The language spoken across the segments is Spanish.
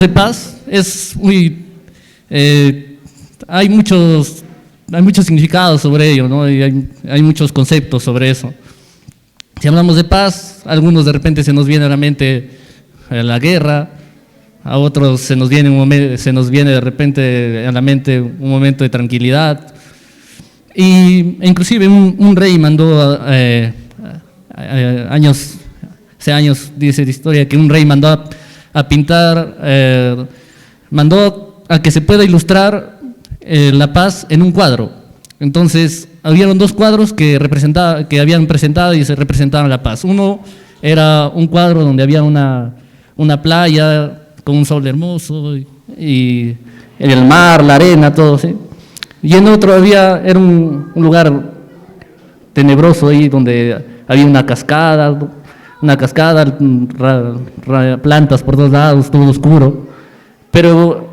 de paz es muy, hay muchos significados sobre ello, ¿no? Y hay muchos conceptos sobre eso. Si hablamos de paz, a algunos de repente se nos viene a la mente la guerra, a otros se nos viene de repente a la mente un momento de tranquilidad. Inclusive un rey mandó hace años dice la historia que un rey mandó a pintar, mandó a que se pueda ilustrar la paz en un cuadro. Entonces, habían dos cuadros que habían presentado y se representaban la paz. Uno era un cuadro donde había una playa con un sol hermoso y el mar, la arena, todo, ¿sí? Y en otro era un lugar tenebroso ahí donde había una cascada, plantas por todos lados, todo oscuro. Pero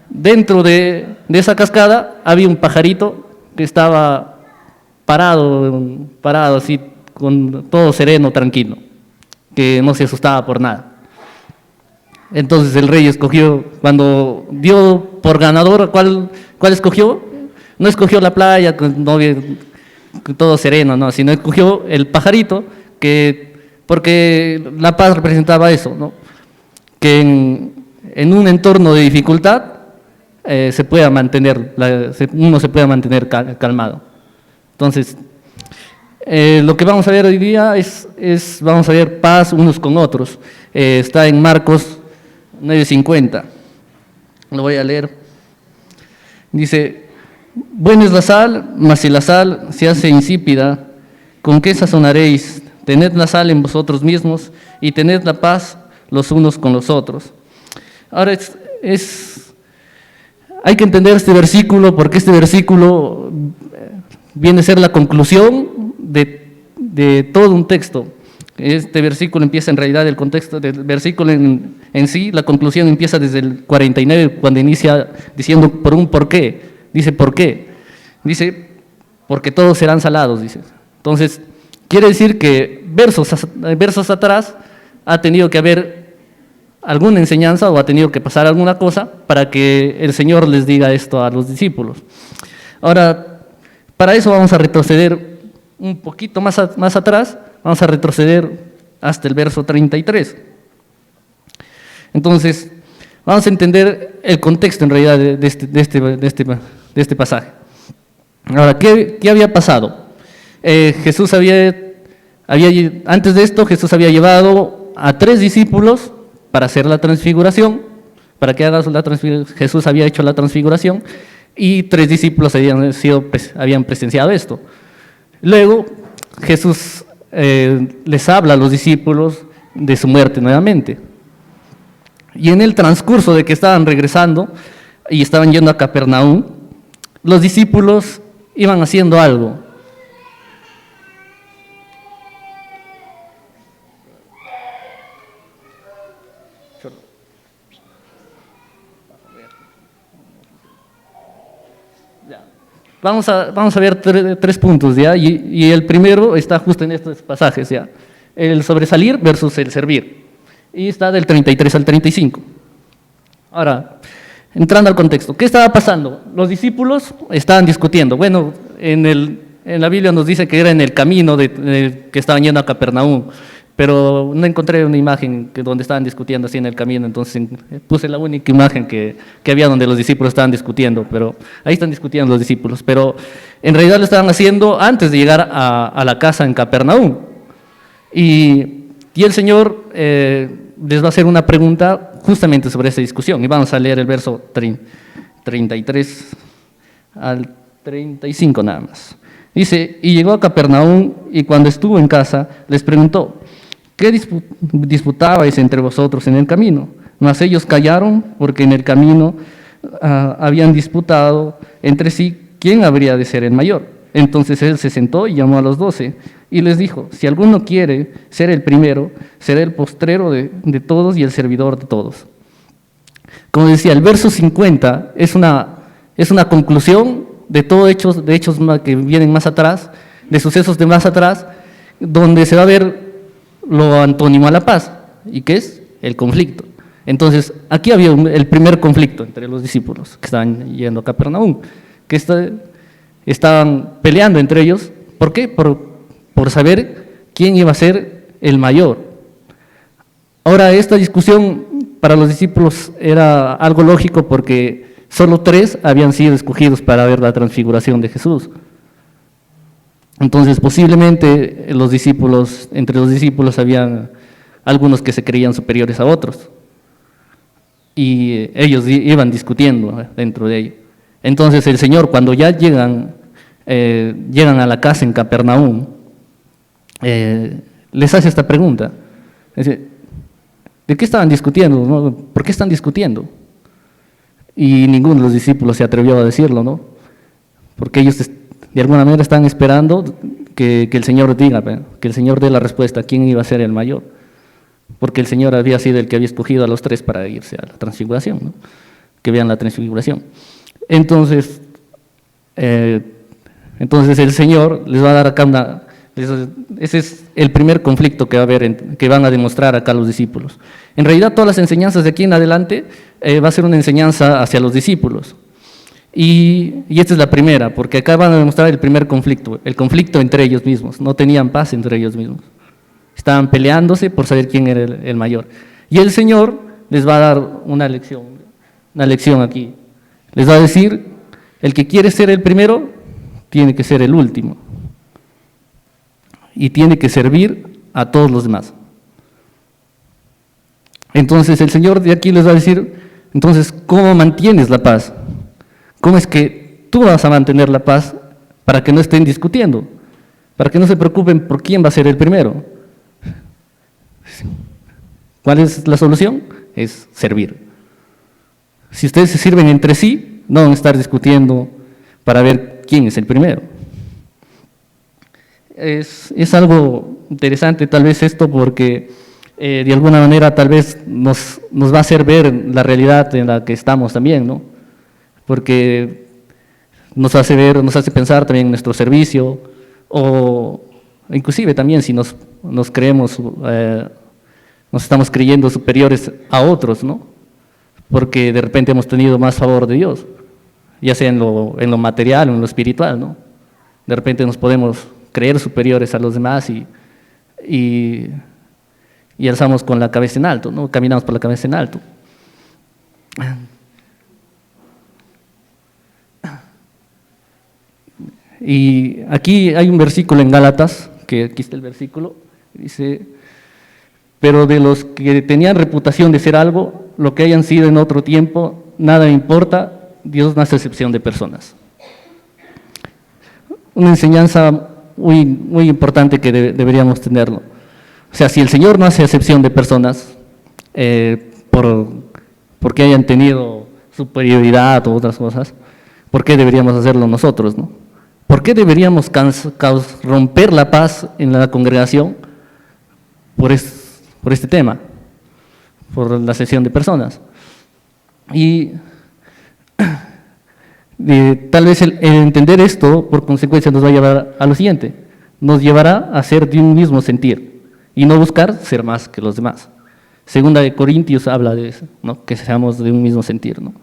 dentro de esa cascada había un pajarito que estaba parado así, con todo sereno, tranquilo, que no se asustaba por nada. Entonces el rey escogió, cuando dio por ganador, ¿cuál escogió? No escogió la playa con todo sereno, no, sino escogió el pajarito, porque la paz representaba eso, ¿no? Que en un entorno de dificultad uno se pueda mantener calmado. Entonces, lo que vamos a ver hoy día vamos a ver paz unos con otros. Está en Marcos 9:50. Lo voy a leer. Dice: buena es la sal, mas si la sal se hace insípida, ¿con qué sazonaréis? Tened la sal en vosotros mismos y tened la paz los unos con los otros. Ahora hay que entender este versículo, porque este versículo viene a ser la conclusión de todo un texto. Este versículo empieza, en realidad, el contexto del versículo en sí, la conclusión empieza desde el 49, cuando inicia diciendo por un por qué. Dice, ¿por qué? Dice, porque todos serán salados, dice. Entonces, quiere decir que versos atrás ha tenido que haber alguna enseñanza o ha tenido que pasar alguna cosa para que el Señor les diga esto a los discípulos. Ahora, para eso vamos a retroceder un poquito más atrás, vamos a retroceder hasta el verso 33. Entonces, vamos a entender el contexto en realidad de este pasaje. Ahora, ¿qué había pasado? Antes de esto, Jesús había llevado a 3 discípulos para hacer la transfiguración, para que hagas la transfiguración. Jesús había hecho la transfiguración y 3 discípulos habían presenciado esto. Luego, Jesús les habla a los discípulos de su muerte nuevamente. Y en el transcurso de que estaban regresando y estaban yendo a Capernaum, los discípulos iban haciendo algo. Vamos a ver 3 puntos, ¿ya? Y el primero está justo en estos pasajes, ¿ya? El sobresalir versus el servir. Y está del 33 al 35. Ahora, entrando al contexto, ¿qué estaba pasando? Los discípulos estaban discutiendo. Bueno, en la Biblia nos dice que era en el camino que estaban yendo a Capernaum, pero no encontré una imagen donde estaban discutiendo así en el camino, entonces puse la única imagen que había donde los discípulos estaban discutiendo, pero ahí están discutiendo los discípulos, pero en realidad lo estaban haciendo antes de llegar a la casa en Capernaum. Y el Señor les va a hacer una pregunta justamente sobre esa discusión, y vamos a leer el verso 33 al 35 nada más. Dice: y llegó a Capernaum, y cuando estuvo en casa, les preguntó: ¿qué disputabais entre vosotros en el camino? Mas ellos callaron, porque en el camino habían disputado entre sí quién habría de ser el mayor. Entonces él se sentó y llamó a los 12 y les dijo: si alguno quiere ser el primero, será el postrero de todos y el servidor de todos. Como decía, el verso 50 es una conclusión de todo de hechos que vienen más atrás, de sucesos de más atrás, donde se va a ver lo antónimo a la paz, y que es el conflicto. Entonces, aquí había el primer conflicto entre los discípulos que estaban yendo a Capernaum, que estaban peleando entre ellos. ¿Por qué? Por saber quién iba a ser el mayor. Ahora, esta discusión para los discípulos era algo lógico porque solo 3 habían sido escogidos para ver la transfiguración de Jesús. Entonces, posiblemente entre los discípulos habían algunos que se creían superiores a otros. Y ellos iban discutiendo dentro de ello. Entonces, el Señor, cuando ya llegan a la casa en Capernaum, les hace esta pregunta. Dice, ¿de qué estaban discutiendo? ¿No? ¿Por qué están discutiendo? Y ninguno de los discípulos se atrevió a decirlo, ¿no? Porque ellos de alguna manera estaban esperando que el Señor diga, que el Señor dé la respuesta, quién iba a ser el mayor. Porque el Señor había sido el que había escogido a los 3 para irse a la transfiguración, ¿no? Que vean la transfiguración. Entonces el Señor les va a dar acá ese es el primer conflicto que va a haber, que van a demostrar acá los discípulos. En realidad, todas las enseñanzas de aquí en adelante va a ser una enseñanza hacia los discípulos. Y esta es la primera, porque acá van a demostrar el primer conflicto, el conflicto entre ellos mismos. No tenían paz entre ellos mismos. Estaban peleándose por saber quién era el mayor. Y el Señor les va a dar una lección aquí. Les va a decir, el que quiere ser el primero, tiene que ser el último. Y tiene que servir a todos los demás. Entonces el Señor de aquí les va a decir, entonces, ¿cómo mantienes la paz? ¿Cómo es que tú vas a mantener la paz para que no estén discutiendo? Para que no se preocupen por quién va a ser el primero. ¿Cuál es la solución? Es servir. Si ustedes se sirven entre sí, no van a estar discutiendo para ver quién es el primero. Es algo interesante tal vez esto porque de alguna manera tal vez nos va a hacer ver la realidad en la que estamos también, ¿no? Porque nos hace ver, nos hace pensar también en nuestro servicio o inclusive también si nos creemos, nos estamos creyendo superiores a otros, ¿no? Porque de repente hemos tenido más favor de Dios, ya sea en lo material o en lo espiritual, ¿no? De repente nos podemos creer superiores a los demás y alzamos con la cabeza en alto, ¿no? Caminamos por la cabeza en alto. Y aquí hay un versículo en Gálatas, que aquí está el versículo, dice, pero de los que tenían reputación de ser algo, lo que hayan sido en otro tiempo, nada importa, Dios no hace excepción de personas. Una enseñanza muy, muy importante que deberíamos tenerlo. O sea, si el Señor no hace excepción de personas porque hayan tenido superioridad o otras cosas, ¿por qué deberíamos hacerlo nosotros, no? ¿Por qué deberíamos romper la paz en la congregación por este tema, por la excepción de personas? Y tal vez el entender esto, por consecuencia, nos va a llevar a lo siguiente, nos llevará a ser de un mismo sentir y no buscar ser más que los demás. Segunda de Corintios habla de eso, ¿no? Que seamos de un mismo sentir, ¿no?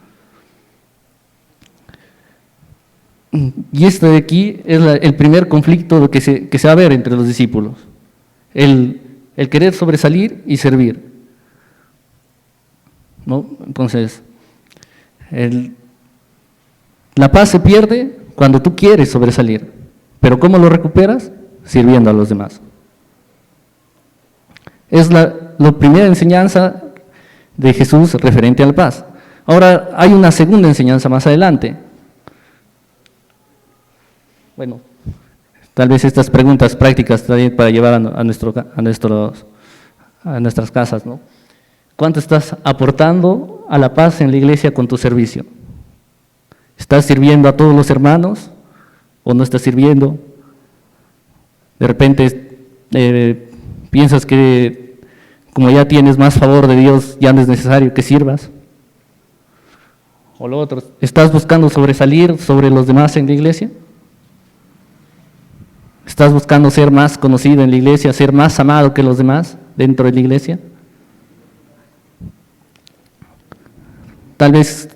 Y este de aquí es el primer conflicto que se va a ver entre los discípulos, el querer sobresalir y servir, ¿no? Entonces, la paz se pierde cuando tú quieres sobresalir, pero ¿cómo lo recuperas? Sirviendo a los demás. Es la primera enseñanza de Jesús referente a la paz. Ahora hay una segunda enseñanza más adelante. Bueno, tal vez estas preguntas prácticas también para llevar a nuestras casas, ¿no? ¿Cuánto estás aportando a la paz en la iglesia con tu servicio? ¿Estás sirviendo a todos los hermanos o no estás sirviendo? De repente piensas que como ya tienes más favor de Dios, ya no es necesario que sirvas. O lo otro, ¿estás buscando sobresalir sobre los demás en la iglesia? ¿Estás buscando ser más conocido en la iglesia, ser más amado que los demás dentro de la iglesia? tal vez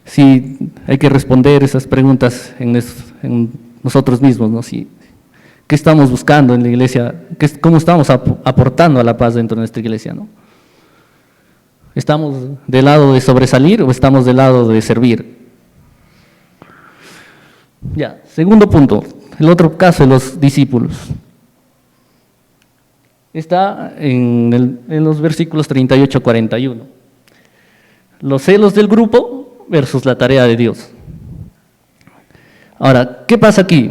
sí hay que responder esas preguntas en nosotros mismos, ¿no? Si, ¿qué estamos buscando en la iglesia? ¿Cómo estamos aportando a la paz dentro de nuestra iglesia, ¿no? ¿Estamos del lado de sobresalir o estamos del lado de servir? Ya, segundo punto, el otro caso de los discípulos. Está en los versículos 38 a 41. Los celos del grupo versus la tarea de Dios. Ahora, ¿qué pasa aquí?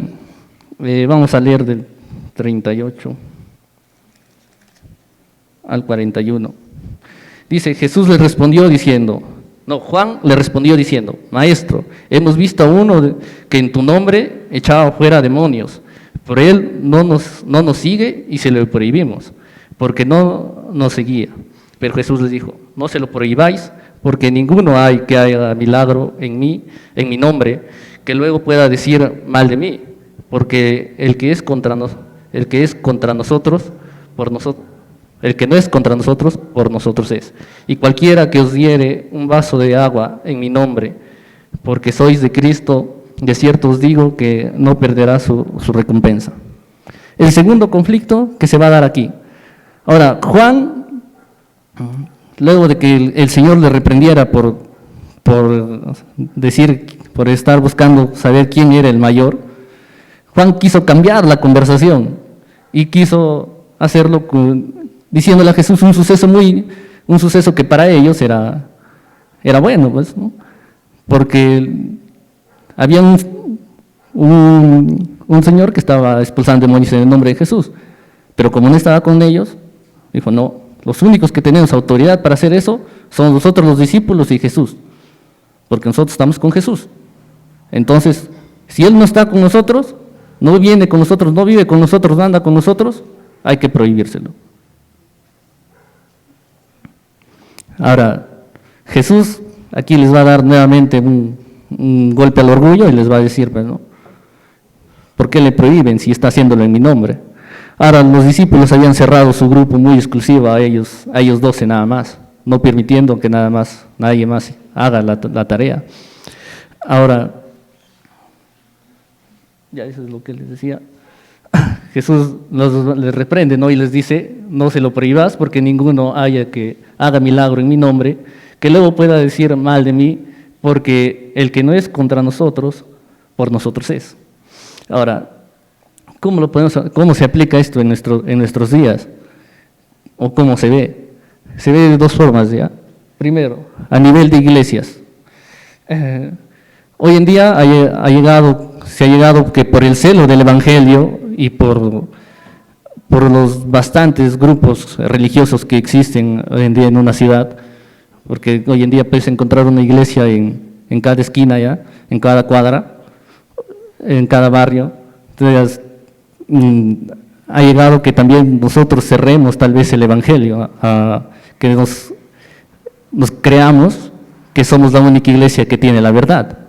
Vamos a leer del 38 al 41. Dice, Jesús le respondió diciendo, Juan le respondió diciendo, Maestro, hemos visto a uno que en tu nombre echaba fuera demonios, pero él no nos sigue y se lo prohibimos, porque no nos seguía. Pero Jesús les dijo, no se lo prohibáis, porque ninguno hay que haga milagro en mi nombre, que luego pueda decir mal de mí, porque el que no es contra nosotros, por nosotros es. Y cualquiera que os diere un vaso de agua en mi nombre, porque sois de Cristo, de cierto os digo que no perderá su recompensa. El segundo conflicto que se va a dar aquí. Ahora, Juan, luego de que el Señor le reprendiera por estar buscando saber quién era el mayor, Juan quiso cambiar la conversación y quiso hacerlo diciéndole a Jesús un suceso que para ellos era bueno, pues, ¿no? Porque había un señor que estaba expulsando demonios en el nombre de Jesús, pero como no estaba con ellos, dijo, no, los únicos que tenemos autoridad para hacer eso son nosotros los discípulos y Jesús, porque nosotros estamos con Jesús. Entonces, si Él no está con nosotros, no viene con nosotros, no vive con nosotros, no anda con nosotros, hay que prohibírselo. Ahora, Jesús aquí les va a dar nuevamente un golpe al orgullo y les va a decir, pues, ¿no? ¿Por qué le prohíben si está haciéndolo en mi nombre? Ahora, los discípulos habían cerrado su grupo muy exclusivo a ellos 12 nada más, no permitiendo que nadie más haga la tarea. Ahora, ya eso es lo que les decía. Jesús les reprende, ¿no? Y les dice, no se lo prohibas porque ninguno haya que haga milagro en mi nombre, que luego pueda decir mal de mí, porque el que no es contra nosotros, por nosotros es. Ahora, ¿cómo se aplica esto en nuestros días? ¿O cómo se ve? Se ve de dos formas, ¿ya? Primero, a nivel de iglesias. Hoy en día se ha llegado que por el celo del Evangelio y por los bastantes grupos religiosos que existen hoy en día en una ciudad, porque hoy en día puedes encontrar una iglesia en cada esquina, ¿ya? En cada cuadra, en cada barrio. Entonces, ha llegado que también nosotros cerremos tal vez el Evangelio, que nos creamos que somos la única iglesia que tiene la verdad.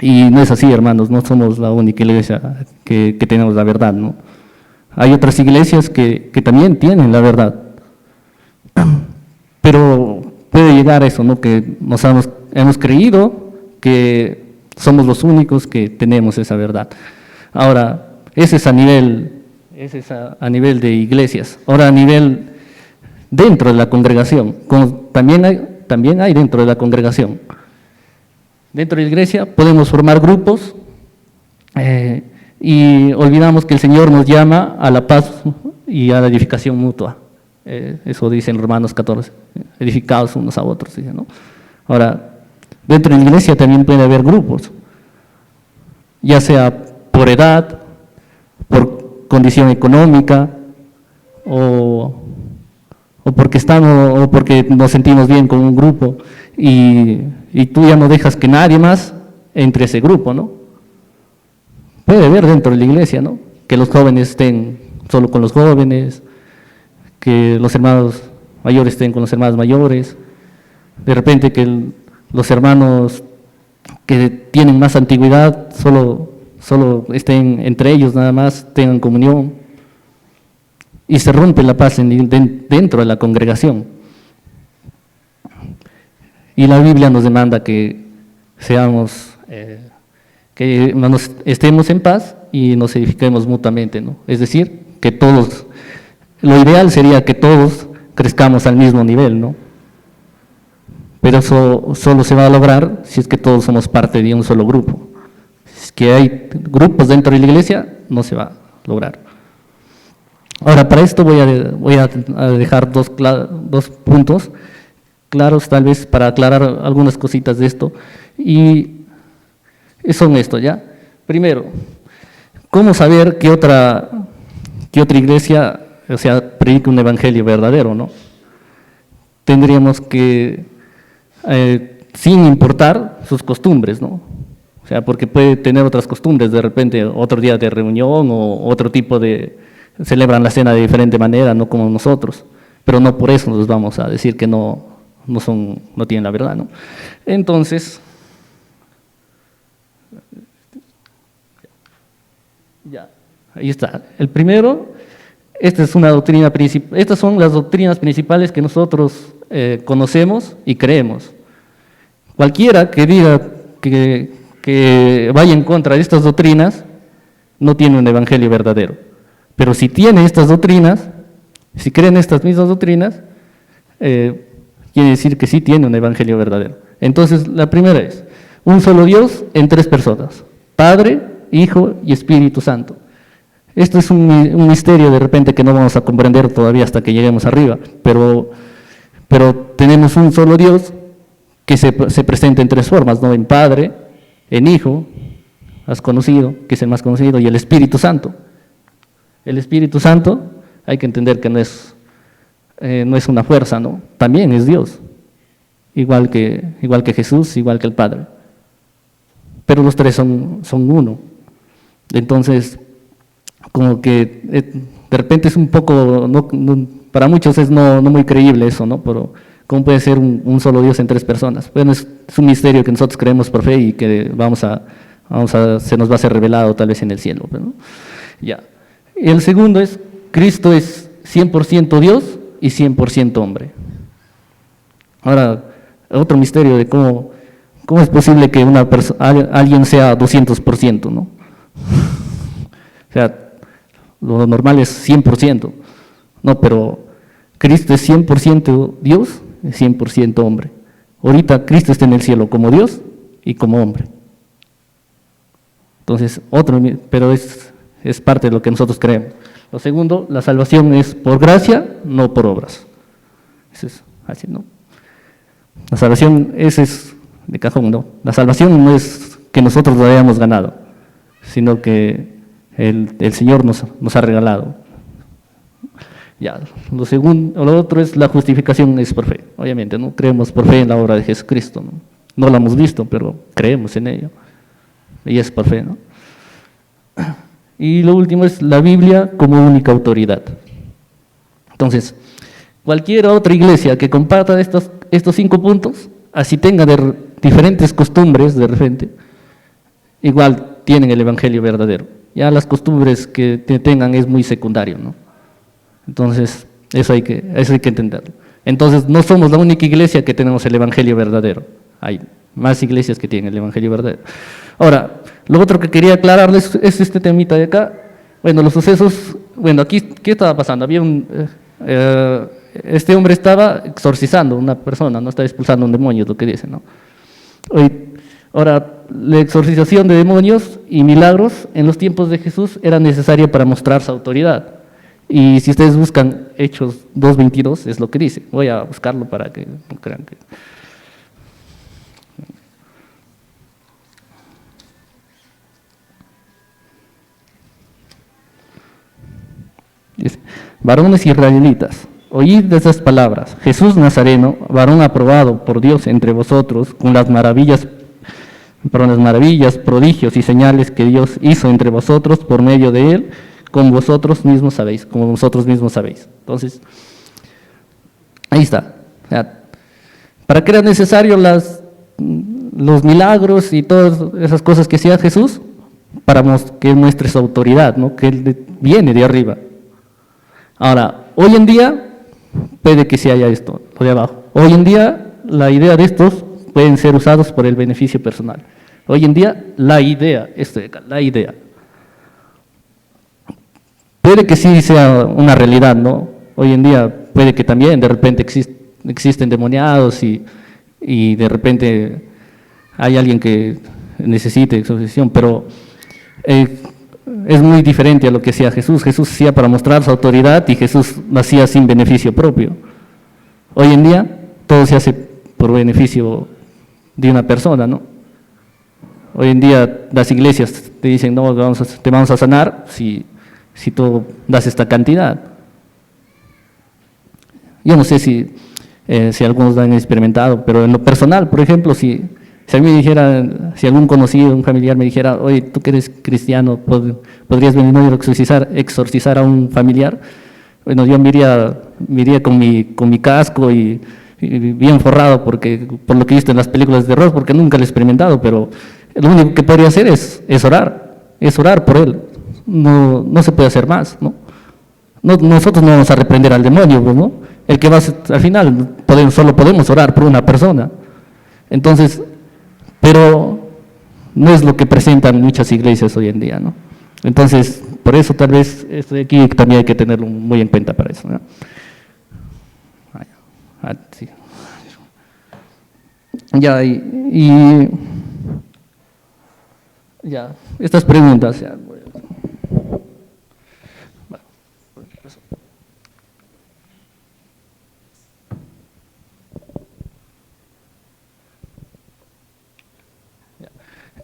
Y no es así, hermanos, no somos la única iglesia que tenemos la verdad, ¿no? Hay otras iglesias que también tienen la verdad, pero puede llegar a eso, ¿no? Que hemos creído que somos los únicos que tenemos esa verdad. Ahora, ese es a nivel de iglesias. Ahora, a nivel dentro de la congregación, también hay dentro de la congregación. Dentro de la iglesia podemos formar grupos y olvidamos que el Señor nos llama a la paz y a la edificación mutua. Eso dice en Romanos 14, edificados unos a otros, dice, ¿no? Ahora, dentro de la iglesia también puede haber grupos, ya sea por edad, por condición económica o porque nos sentimos bien con un grupo y tú ya no dejas que nadie más entre ese grupo, ¿no? Puede haber dentro de la iglesia, ¿no? Que los jóvenes estén solo con los jóvenes, que los hermanos mayores estén con los hermanos mayores, de repente que los hermanos que tienen más antigüedad solo estén entre ellos nada más, tengan comunión, y se rompe la paz dentro de la congregación. Y la Biblia nos demanda que estemos en paz y nos edifiquemos mutuamente, ¿no? Es decir, que todos, lo ideal sería que todos crezcamos al mismo nivel, ¿no? Pero eso solo se va a lograr si es que todos somos parte de un solo grupo. Si es que hay grupos dentro de la iglesia, no se va a lograr. Ahora, para esto voy a dejar dos puntos claros, tal vez para aclarar algunas cositas de esto, y son estos, ¿ya? Primero, ¿cómo saber qué otra iglesia, o sea, predica un evangelio verdadero, ¿no? Tendríamos que, sin importar sus costumbres, ¿no? O sea, porque puede tener otras costumbres, de repente otro día de reunión o otro tipo celebran la cena de diferente manera, no como nosotros, pero no por eso nos vamos a decir que no tienen la verdad, ¿no? Entonces, ya, ahí está. El primero, estas son las doctrinas principales que nosotros conocemos y creemos. Cualquiera que diga que vaya en contra de estas doctrinas no tiene un evangelio verdadero. Pero si tiene estas doctrinas, si creen estas mismas doctrinas, quiere decir que sí tiene un evangelio verdadero. Entonces, la primera es, un solo Dios en tres personas, Padre, Hijo y Espíritu Santo. Esto es un misterio de repente que no vamos a comprender todavía hasta que lleguemos arriba, pero tenemos un solo Dios que se presenta en tres formas, ¿no? En Padre, en Hijo, has conocido, que es el más conocido, y el Espíritu Santo. El Espíritu Santo, hay que entender que no es una fuerza, ¿no? También es Dios, igual que Jesús, igual que el Padre. Pero los tres son uno. Entonces, como que de repente es un poco, para muchos es no muy creíble eso, ¿no? Pero ¿cómo puede ser un solo Dios en tres personas? Bueno, es un misterio que nosotros creemos por fe y que se nos va a ser revelado tal vez en el cielo, ¿no? Ya. El segundo es, Cristo es 100% Dios y 100% hombre. Ahora, otro misterio de cómo es posible que alguien sea 200%, ¿no? O sea, lo normal es 100%, no, pero Cristo es 100% Dios y 100% hombre. Ahorita Cristo está en el cielo como Dios y como hombre. Entonces, pero es parte de lo que nosotros creemos. Lo segundo, la salvación es por gracia, no por obras. Eso es así, ¿no? La salvación, ese es de cajón, ¿no? La salvación no es que nosotros lo hayamos ganado, sino que el Señor nos ha regalado. Ya, lo otro es la justificación es por fe, obviamente, ¿no? Creemos por fe en la obra de Jesucristo, ¿no? No la hemos visto, pero creemos en ello. Y es por fe, ¿no? Y lo último es la Biblia como única autoridad. Entonces, cualquier otra iglesia que comparta estos 5 puntos, así tenga diferentes costumbres de repente, igual tienen el evangelio verdadero. Ya las costumbres que tengan es muy secundario, ¿no? Entonces, eso hay que entenderlo. Entonces, no somos la única iglesia que tenemos el evangelio verdadero. Hay más iglesias que tienen el evangelio verdadero. Ahora, lo otro que quería aclararles es este temita de acá. Bueno, los sucesos, bueno, aquí, ¿qué estaba pasando? Había este hombre estaba exorcizando a una persona, no estaba expulsando un demonio, es lo que dice, ¿no? Ahora, la exorcización de demonios y milagros en los tiempos de Jesús era necesaria para mostrar su autoridad. Y si ustedes buscan Hechos 2:22, es lo que dice. Voy a buscarlo para que no crean que... Dice, varones israelitas, oíd de esas palabras. Jesús Nazareno, varón aprobado por Dios entre vosotros, con las maravillas, prodigios y señales que Dios hizo entre vosotros por medio de él, como vosotros mismos sabéis. Entonces, ahí está. O sea, ¿para qué era necesario los milagros y todas esas cosas que hacía Jesús? Para que muestre su autoridad, ¿no? Que él viene de arriba. Ahora, hoy en día, puede que se haya esto, lo de abajo. Hoy en día, la idea de estos pueden ser usados por el beneficio personal. Hoy en día, la idea, la idea. Puede que sí sea una realidad, ¿no? Hoy en día puede que también de repente existen demoniados y de repente hay alguien que necesite exorcización, pero es muy diferente a lo que hacía Jesús. Jesús hacía para mostrar su autoridad y Jesús lo hacía sin beneficio propio. Hoy en día todo se hace por beneficio de una persona, ¿no? Hoy en día las iglesias te dicen, no, te vamos a sanar si tú das esta cantidad. Yo no sé si algunos lo han experimentado, pero en lo personal, por ejemplo, si a mí me dijera, si algún conocido, un familiar me dijera, oye, tú que eres cristiano, ¿podrías venir a exorcizar a un familiar? Bueno, yo me iría con mi casco y bien forrado por lo que he visto en las películas de terror, porque nunca lo he experimentado, pero lo único que podría hacer es orar por él. No se puede hacer más, ¿no? Nosotros no vamos a reprender al demonio, ¿no? El que va al final, solo podemos orar por una persona. Entonces, pero no es lo que presentan muchas iglesias hoy en día, ¿no? Entonces, por eso tal vez esto de aquí también hay que tenerlo muy en cuenta para eso, ¿no? Sí. Ya, ya, estas preguntas, ya.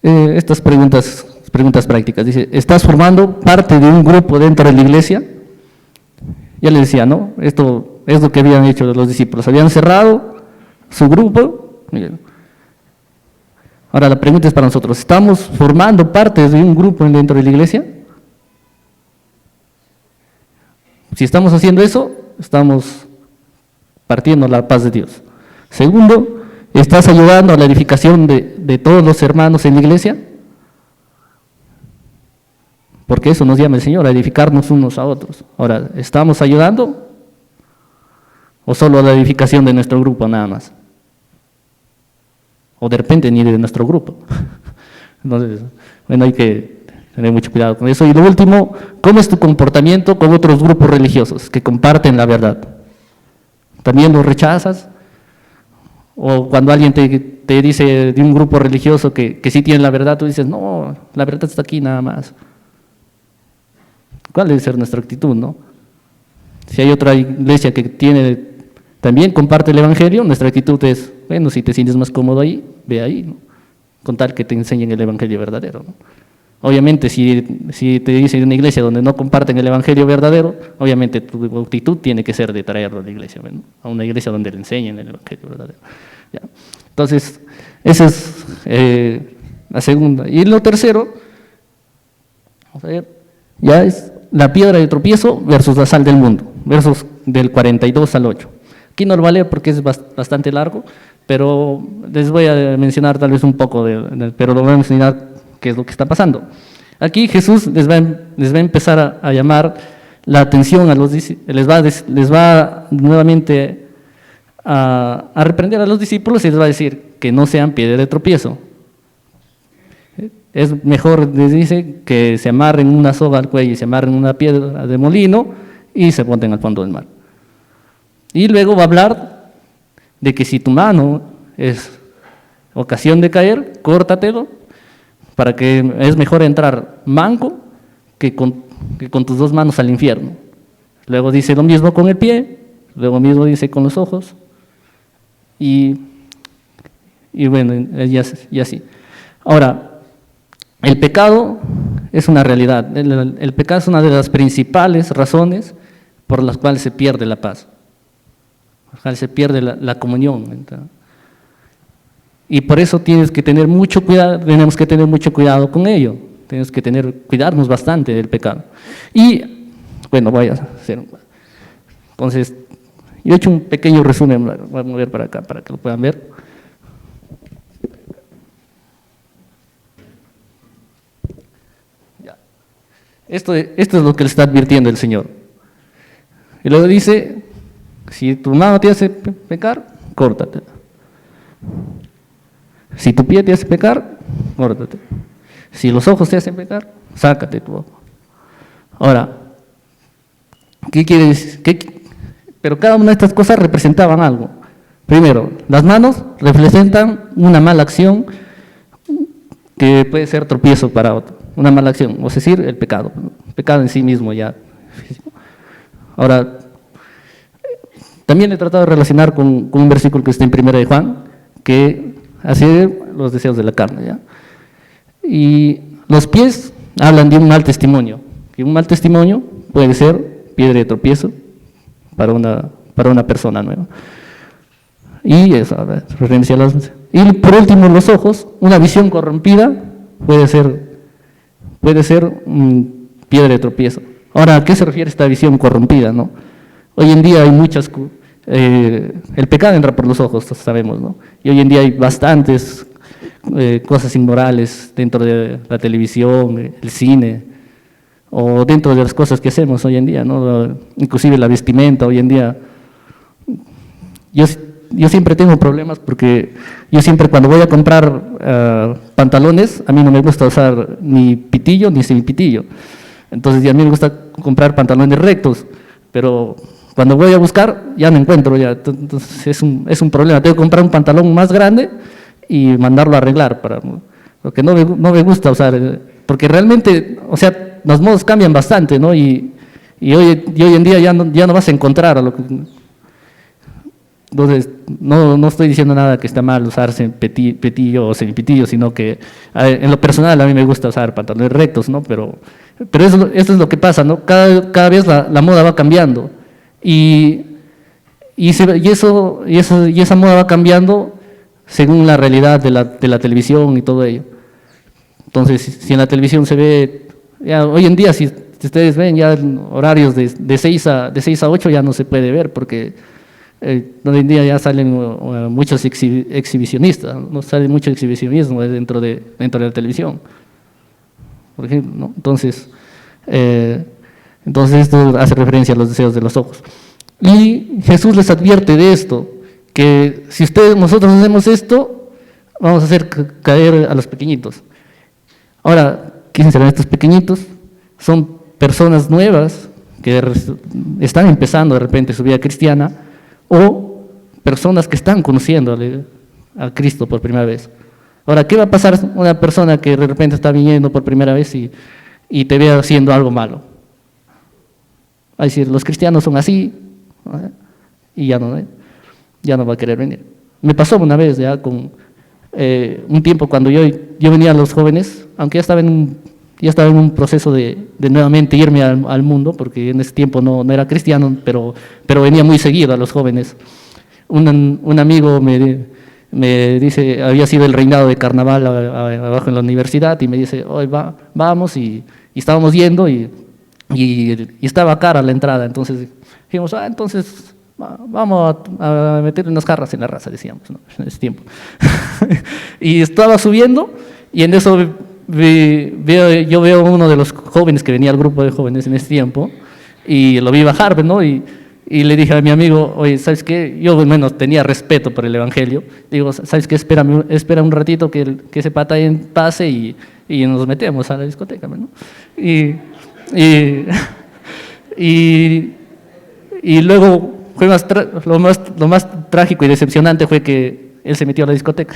Estas preguntas prácticas. Dice, ¿estás formando parte de un grupo dentro de la iglesia? Ya les decía, ¿no? Esto es lo que habían hecho los discípulos. Habían cerrado su grupo. Ahora la pregunta es para nosotros, ¿estamos formando parte de un grupo dentro de la iglesia? Si estamos haciendo eso, estamos partiendo la paz de Dios. Segundo, ¿estás ayudando a la edificación de todos los hermanos en la iglesia? Porque eso nos llama el Señor, a edificarnos unos a otros. Ahora, ¿estamos ayudando? ¿O solo a la edificación de nuestro grupo nada más? O de repente ni de nuestro grupo. Entonces, bueno, hay que tener mucho cuidado con eso. Y lo último, ¿cómo es tu comportamiento con otros grupos religiosos que comparten la verdad? ¿También los rechazas? O cuando alguien te dice de un grupo religioso que sí tiene la verdad, tú dices, no, la verdad está aquí nada más. ¿Cuál debe ser nuestra actitud, no? Si hay otra iglesia que también comparte el evangelio, nuestra actitud es, bueno, si te sientes más cómodo ahí, ve ahí, ¿no? Con tal que te enseñen el evangelio verdadero, ¿no? Obviamente, si te dicen una iglesia donde no comparten el evangelio verdadero, obviamente tu actitud tiene que ser de traerlo a la iglesia, ¿no? A una iglesia donde le enseñen el evangelio verdadero. ¿Ya? Entonces, esa es la segunda. Y lo tercero, vamos a ver, ya es la piedra de tropiezo versus la sal del mundo, versos del 42 al 8. Aquí no lo voy a leer porque es bastante largo, pero les voy a mencionar tal vez un poco, pero lo voy a mencionar qué es lo que está pasando. Aquí Jesús les va a empezar a llamar la atención a los discípulos, les va nuevamente a reprender a los discípulos y les va a decir que no sean piedra de tropiezo. Es mejor, les dice, que se amarren una soga al cuello y se amarren una piedra de molino y se pongan al fondo del mar. Y luego va a hablar de que si tu mano es ocasión de caer, córtatelo, para que es mejor entrar manco que con tus dos manos al infierno. Luego dice lo mismo con el pie, luego mismo dice con los ojos, y bueno, y así. Ahora, el pecado es una realidad. El pecado es una de las principales razones por las cuales se pierde la paz, por las cuales se pierde la comunión. Entonces, y por eso tenemos que tener mucho cuidado con ello. Tenemos que cuidarnos bastante del pecado. Y, bueno, voy a hacer entonces, yo he hecho un pequeño resumen, voy a mover para acá para que lo puedan ver. Esto es lo que le está advirtiendo el Señor. Y luego dice, si tu mano te hace pecar, córtatela. Si tu pie te hace pecar, córtate. Si los ojos te hacen pecar, sácate tu ojo. Ahora, ¿qué quiere decir? Pero cada una de estas cosas representaban algo. Primero, las manos representan una mala acción que puede ser tropiezo para otro. Una mala acción, es decir, el pecado. El pecado en sí mismo ya. Ahora, también he tratado de relacionar con un versículo que está en 1 de Juan, que hace los deseos de la carne, ¿ya? Y los pies hablan de un mal testimonio, que un mal testimonio puede ser piedra de tropiezo para una persona nueva. Y eso, referencia a los... Y por último, los ojos, una visión corrompida puede ser piedra de tropiezo. Ahora, ¿a qué se refiere esta visión corrompida, no? Hoy en día hay muchas... el pecado entra por los ojos, sabemos, ¿no? Y hoy en día hay bastantes cosas inmorales dentro de la televisión, el cine, o dentro de las cosas que hacemos hoy en día, ¿no? Inclusive la vestimenta hoy en día. Yo siempre tengo problemas porque yo siempre cuando voy a comprar pantalones, a mí no me gusta usar ni pitillo ni semipitillo. Entonces a mí me gusta comprar pantalones rectos, pero cuando voy a buscar ya no encuentro, ya. Entonces es un problema. Tengo que comprar un pantalón más grande y mandarlo a arreglar, porque no me gusta usar, porque realmente, o sea, los modos cambian bastante, ¿no? Y hoy en día ya no vas a encontrar a lo que... Entonces, no estoy diciendo nada que está mal usarse petillo o semipitillo, sino que en lo personal a mí me gusta usar pantalones rectos, ¿no? Pero eso es lo que pasa, ¿no? Cada vez la moda va cambiando y esa moda va cambiando según la realidad de la televisión y todo ello. Entonces, si en la televisión se ve, ya, hoy en día, si ustedes ven ya horarios de 6 a 8 ya no se puede ver, porque hoy en día ya salen muchos exhibicionistas, no sale mucho exhibicionismo dentro de la televisión, por ejemplo, ¿no? Entonces esto hace referencia a los deseos de los ojos. Y Jesús les advierte de esto, que si nosotros hacemos esto, vamos a hacer caer a los pequeñitos. Ahora, ¿quiénes serán estos pequeñitos? Son personas nuevas que están empezando de repente su vida cristiana, o personas que están conociendo a Cristo por primera vez. Ahora, ¿qué va a pasar una persona que de repente está viniendo por primera vez y te ve haciendo algo malo? Va a decir, los cristianos son así, ¿no? Y ya no va a querer venir. Me pasó una vez ya con un tiempo cuando yo venía a los jóvenes, aunque ya estaba en un proceso de nuevamente irme al mundo, porque en ese tiempo no era cristiano, pero venía muy seguido a los jóvenes. Un amigo me dice, había sido el reinado de carnaval abajo en la universidad, y me dice, hoy vamos, y estábamos yendo, y estaba cara la entrada, entonces dijimos, entonces vamos a meter unas jarras en la raza, decíamos, ¿no? En ese tiempo. Y estaba subiendo, y en eso yo veo a uno de los jóvenes que venía al grupo de jóvenes en ese tiempo, y lo vi bajar, ¿no? Y le dije a mi amigo, oye, ¿sabes qué? Yo al menos tenía respeto por el evangelio. Digo, ¿sabes qué? Espera un ratito que ese pata pase y nos metemos a la discoteca, ¿no? Y luego fue lo más trágico y decepcionante fue que él se metió a la discoteca.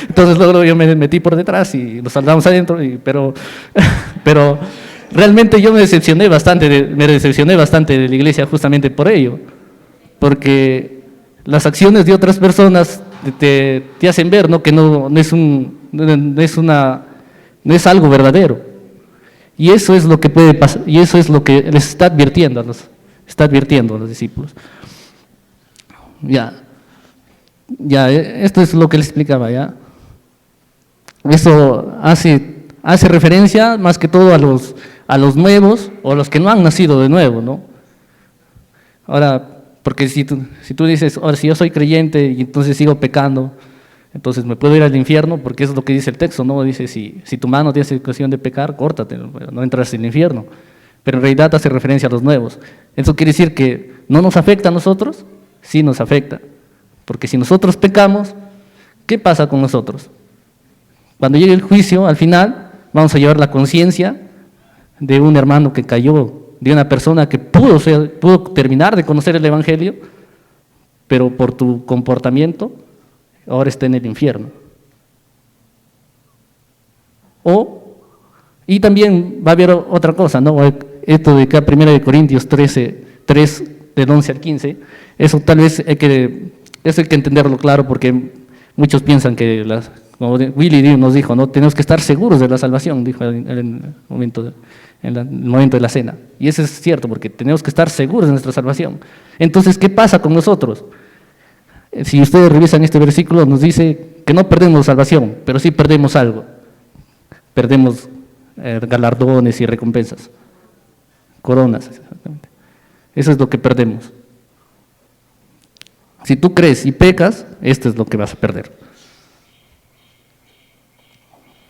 Entonces luego yo me metí por detrás y nos saltamos adentro, pero realmente yo me decepcioné bastante de la iglesia justamente por ello, porque las acciones de otras personas te hacen ver, ¿no? Que no es algo verdadero. Y eso es lo que puede pasar, y eso es lo que les está advirtiendo a los discípulos. Ya, esto es lo que les explicaba, ya. Eso hace referencia más que todo a los nuevos o a los que no han nacido de nuevo, ¿no? Ahora, porque si tú dices, ahora si yo soy creyente y entonces sigo pecando, entonces me puedo ir al infierno, porque eso es lo que dice el texto, ¿no? Dice, si tu mano tiene ocasión de pecar, córtate, no entras en el infierno. Pero en realidad hace referencia a los nuevos. Eso quiere decir que no nos afecta a nosotros, sí nos afecta. Porque si nosotros pecamos, ¿Qué pasa con nosotros? Cuando llegue el juicio, al final, vamos a llevar la conciencia de un hermano que cayó, de una persona que pudo terminar de conocer el Evangelio, pero por tu comportamiento, ahora está en el infierno. Y también va a haber otra cosa, ¿no? Esto de acá, 1 Corintios 13, 3, del 11 al 15, eso tal vez hay que entenderlo claro, porque muchos piensan que, como Willy nos dijo, ¿no? Tenemos que estar seguros de la salvación, dijo en el momento de la cena. Y eso es cierto, porque tenemos que estar seguros de nuestra salvación. Entonces, ¿qué pasa con nosotros? Si ustedes revisan este versículo, nos dice que no perdemos salvación, pero sí perdemos algo. Perdemos galardones y recompensas, coronas, exactamente. Eso es lo que perdemos. Si tú crees y pecas, esto es lo que vas a perder.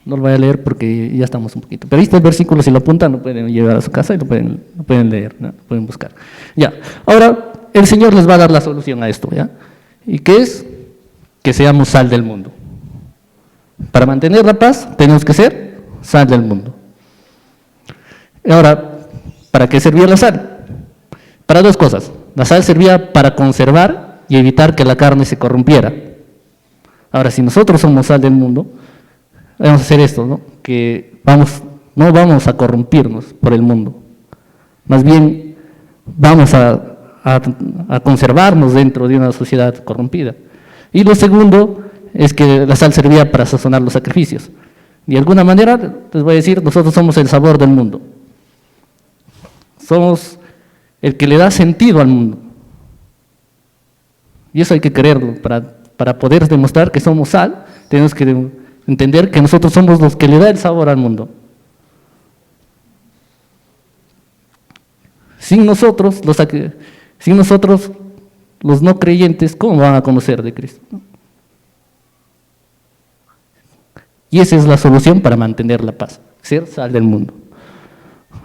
No lo voy a leer porque ya estamos un poquito. Pero ahí está el versículo, si lo apuntan, lo pueden llevar a su casa y lo pueden leer, ¿no? Lo pueden buscar. Ya, ahora el Señor les va a dar la solución a esto, ¿ya? ¿Y qué es? Que seamos sal del mundo. Para mantener la paz, tenemos que ser sal del mundo. Ahora, ¿para qué servía la sal? Para dos cosas. La sal servía para conservar y evitar que la carne se corrompiera. Ahora, si nosotros somos sal del mundo, vamos a hacer esto, ¿no? Que no vamos a corrompirnos por el mundo. Más bien, vamos a conservarnos dentro de una sociedad corrompida. Y lo segundo es que la sal servía para sazonar los sacrificios. De alguna manera, les voy a decir, nosotros somos el sabor del mundo. Somos el que le da sentido al mundo. Y eso hay que creerlo. Para poder demostrar que somos sal, tenemos que entender que nosotros somos los que le da el sabor al mundo. Sin nosotros, los no creyentes, ¿cómo van a conocer de Cristo? Y esa es la solución para mantener la paz, ser sal del mundo.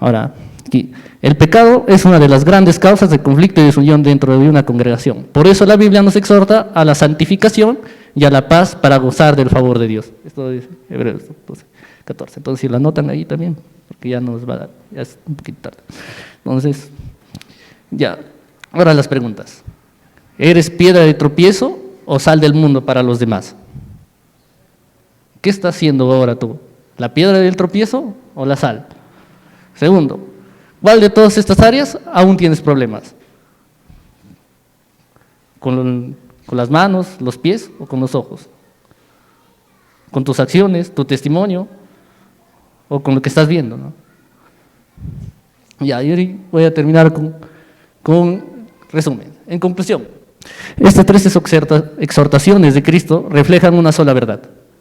Ahora, aquí, el pecado es una de las grandes causas de conflicto y desunión dentro de una congregación. Por eso la Biblia nos exhorta a la santificación y a la paz para gozar del favor de Dios. Esto dice Hebreos 12, 14. Entonces, si lo anotan ahí también, porque ya nos va a dar, ya es un poquito tarde. Entonces, ya, ahora las preguntas. ¿Eres piedra de tropiezo o sal del mundo para los demás? ¿Qué estás haciendo ahora tú? ¿La piedra del tropiezo o la sal? Segundo, ¿cuál de todas estas áreas aún tienes problemas? ¿Con las manos, los pies o con los ojos? ¿Con tus acciones, tu testimonio o con lo que estás viendo, ¿no? Ya, yo voy a terminar con resumen. En conclusión, estas tres exhortaciones de Cristo reflejan una sola verdad.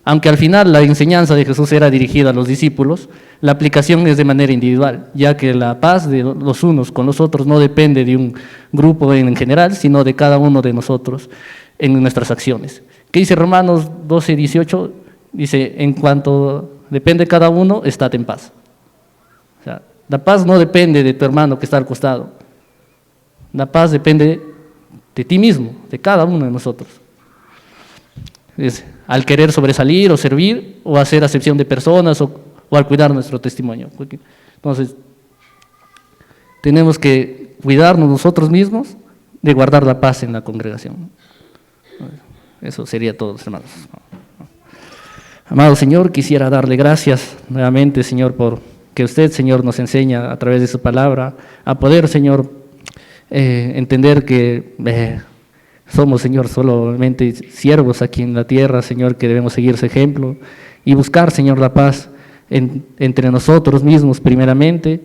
Aunque al final la enseñanza de Jesús era dirigida a los discípulos, la aplicación es de manera individual, ya que la paz de los unos con los otros no depende de un grupo en general, sino de cada uno de nosotros en nuestras acciones. ¿Qué dice Romanos 12, 18? Dice, en cuanto depende de cada uno, estad en paz. O sea, la paz no depende de tu hermano que está al costado. La paz depende de ti mismo, de cada uno de nosotros. Al querer sobresalir o servir o hacer acepción de personas o al cuidar nuestro testimonio. Entonces, tenemos que cuidarnos nosotros mismos de guardar la paz en la congregación. Eso sería todo, hermanos. Amado Señor, quisiera darle gracias nuevamente, Señor, por que usted, Señor, nos enseña a través de su palabra a poder, Señor, entender que somos, Señor, solamente siervos aquí en la tierra, Señor, que debemos seguir ese ejemplo y buscar, Señor, la paz entre nosotros mismos primeramente,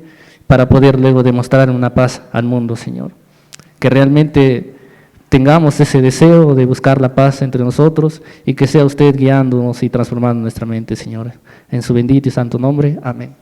para poder luego demostrar una paz al mundo, Señor. Que realmente tengamos ese deseo de buscar la paz entre nosotros y que sea usted guiándonos y transformando nuestra mente, Señor. En su bendito y santo nombre, amén.